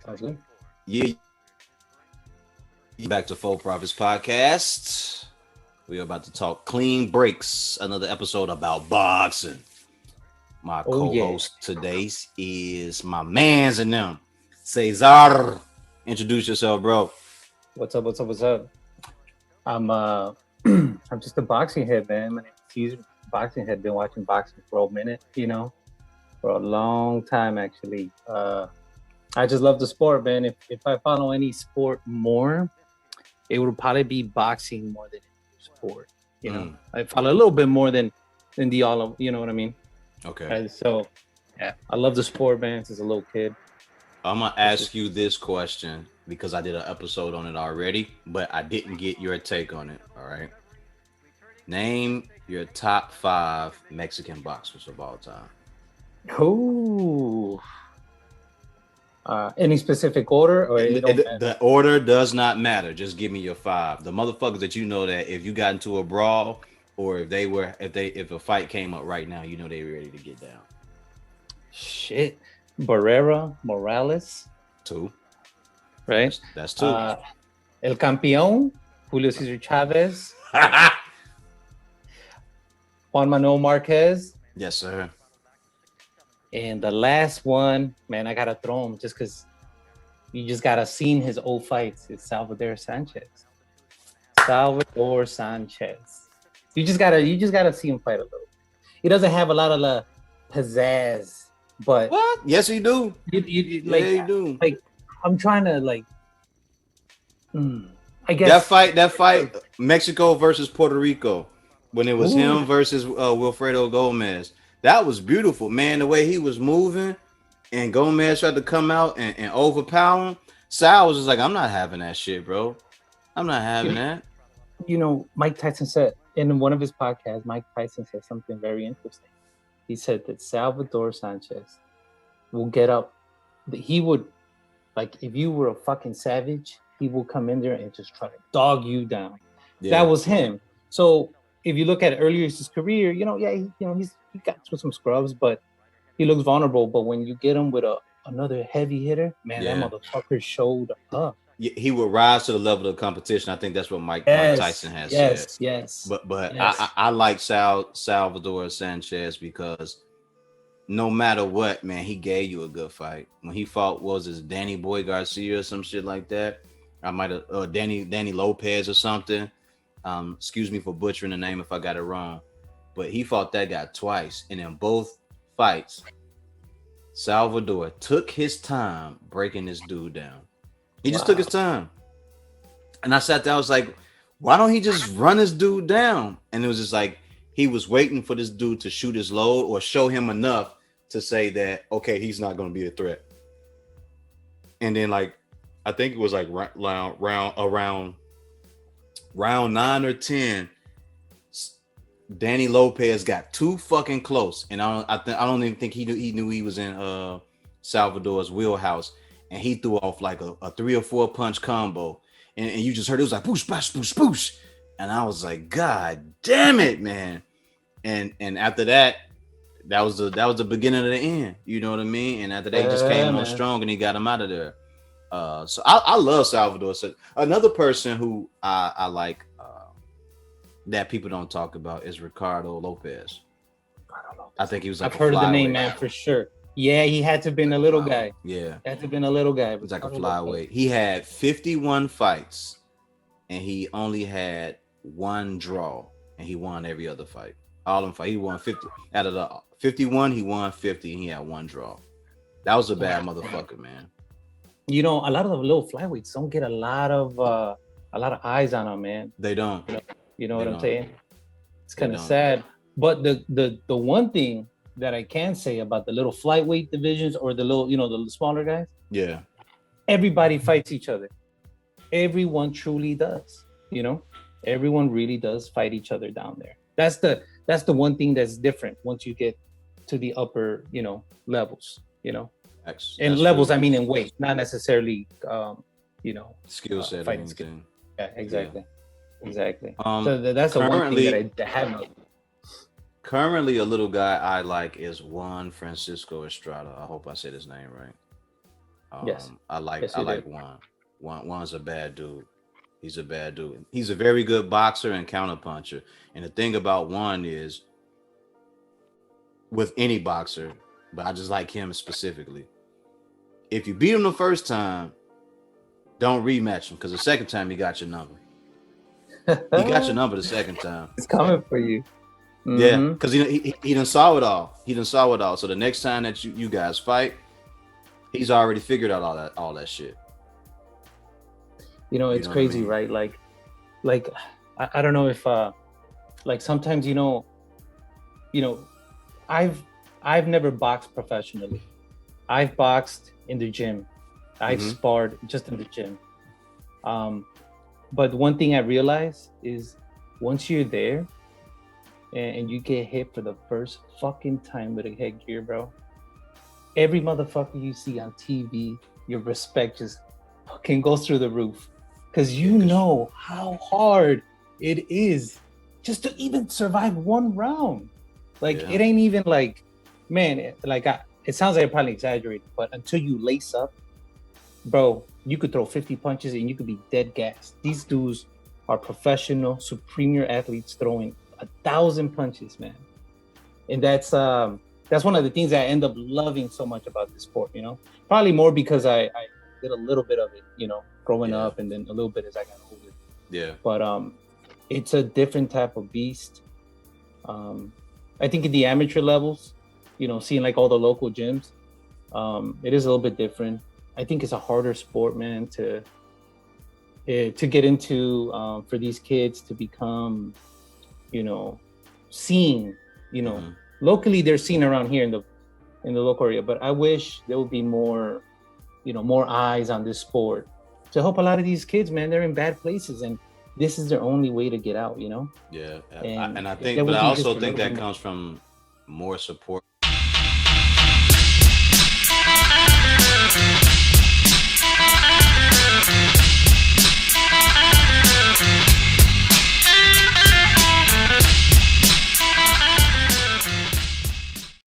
Sounds good. Yeah, back to Full Profits Podcast. We are about to talk clean breaks, another episode about boxing. My Oh yeah. co-host today is my man's and them. Cesar. Introduce yourself, bro. What's up? What's up? What's up? I'm I'm just a boxing head, man. My name's Cesar. Boxing head. Been watching boxing for a minute, for a long time actually. I just love the sport, man. If I follow any sport more, it would probably be boxing more than any sport. I follow a little bit more than the all of, you know what I mean? Okay. So yeah, I love the sport, man, since a little kid. I'm gonna ask you this question because I did an episode on it already, but I didn't get your take on it. All right. Name your top 5 Mexican boxers of all time. Ooh. Any specific order, or it don't matter? The order does not matter. Just give me your 5. The motherfuckers that you know that if you got into a brawl or if a fight came up right now, you know they ready to get down. Shit. Barrera, Morales, 2. right? That's 2. El Campeón, Julio Cesar Chavez, Juan Manuel Marquez, Yes, sir. and the last one, man, I gotta throw him just because you just gotta seen his old fights. It's Salvador Sanchez. Salvador Sanchez. You just gotta see him fight a little. He doesn't have a lot of the pizzazz, but What? Yes, you do. like, you do. like I'm trying to I guess That fight, Mexico versus Puerto Rico, when it was him versus Wilfredo Gomez. That was beautiful, man. The way he was moving, and Gomez tried to come out and overpower him. Sal was just like, "I'm not having that shit, bro. I'm not having that." Mike Tyson said in one of his podcasts, Mike Tyson said something very interesting. He said that Salvador Sanchez will get up. He would, like, if you were a fucking savage, he will come in there and just try to dog you down. Yeah. That was him. So if you look at earlier his career, he got through some scrubs, but he looks vulnerable. But when you get him with another heavy hitter, man, that motherfucker showed up. He would rise to the level of competition. I think that's what Mike Tyson has said. Yes. But yes. I like Salvador Sanchez because no matter what, man, he gave you a good fight. When he fought, what was his Danny Boy Garcia or some shit like that? I might have Danny Lopez or something. Excuse me for butchering the name if I got it wrong. But he fought that guy twice, and in both fights, Salvador took his time breaking this dude down. He just took his time. And I sat there, I was like, why don't he just run this dude down? And it was just like, he was waiting for this dude to shoot his load or show him enough to say that, okay, he's not going to be a threat. And then, like, I think it was like around round 9 or 10, Danny Lopez got too fucking close. And I don't even think he knew he was in Salvador's wheelhouse. And he threw off like a 3 or 4 punch combo. And you just heard it was like, boosh, bash, boosh, boosh. And I was like, God damn it, man. And after that, that was the beginning of the end. You know what I mean? And after that, he just came on strong and he got him out of there. So I love Salvador. So another person who I like that people don't talk about is Ricardo Lopez. I think he was like I've heard of the name, man, for sure. Yeah, he had to have been a little guy. Yeah. Had to have been a little guy. It was like a flyweight. He had 51 fights and he only had 1 draw and he won every other fight. All of them fight. He won 50 out of the 51, he won 50 and he had 1 draw. That was a bad motherfucker, man. A lot of the little flyweights don't get a lot of eyes on them, man. They don't. You know what I'm saying? It's kind of sad. But the one thing that I can say about the little flyweight divisions or the little, the smaller guys. Yeah. Everybody fights each other. Everyone truly does. Everyone really does fight each other down there. That's the one thing that's different once you get to the upper, levels, and levels, true. I mean, in weight, not necessarily, skill set. Fighting skill. Yeah, exactly. Yeah. Exactly. So that's the one thing that I haven't. Currently, a little guy I like is Juan Francisco Estrada. I hope I said his name right. Yes. I like Yes, you did. One's a bad dude. He's a bad dude. He's a very good boxer and counterpuncher. And the thing about One is with any boxer, but I just like him specifically. If you beat him the first time, don't rematch him because the second time he got your number. He got your number the second time. It's coming for you. Yeah, Mm-hmm. because he done saw it all. He done saw it all. So the next time that you guys fight, he's already figured out all that shit. You know, You it's know what I crazy, mean? right? Like I don't know if like sometimes you know, I've never boxed professionally. I've boxed in the gym. I've Mhm. sparred just in the gym. But one thing I realized is once you're there and you get hit for the first fucking time with a headgear, bro, every motherfucker you see on TV, your respect just fucking goes through the roof. Because you know how hard it is just to even survive one round. Like, Yeah. it ain't even like, man, it sounds like I probably exaggerated, but until you lace up, bro, you could throw 50 punches and you could be dead gassed. These dudes are professional, superior athletes throwing 1,000 punches, man. And that's one of the things I end up loving so much about this sport, you know. Probably more because I did a little bit of it, you know, growing up, and then a little bit as I got older. Yeah. But it's a different type of beast. I think in the amateur levels, you know, seeing like all the local gyms, it is a little bit different. I think it's a harder sport, man, to get into, for these kids to become, you know, seen, you know, locally they're seen around here in the local area, but I wish there would be more, you know, more eyes on this sport to help a lot of these kids, man. They're in bad places and this is their only way to get out, you know? Yeah. And I that think, would but I be just also a think little that bit comes from more support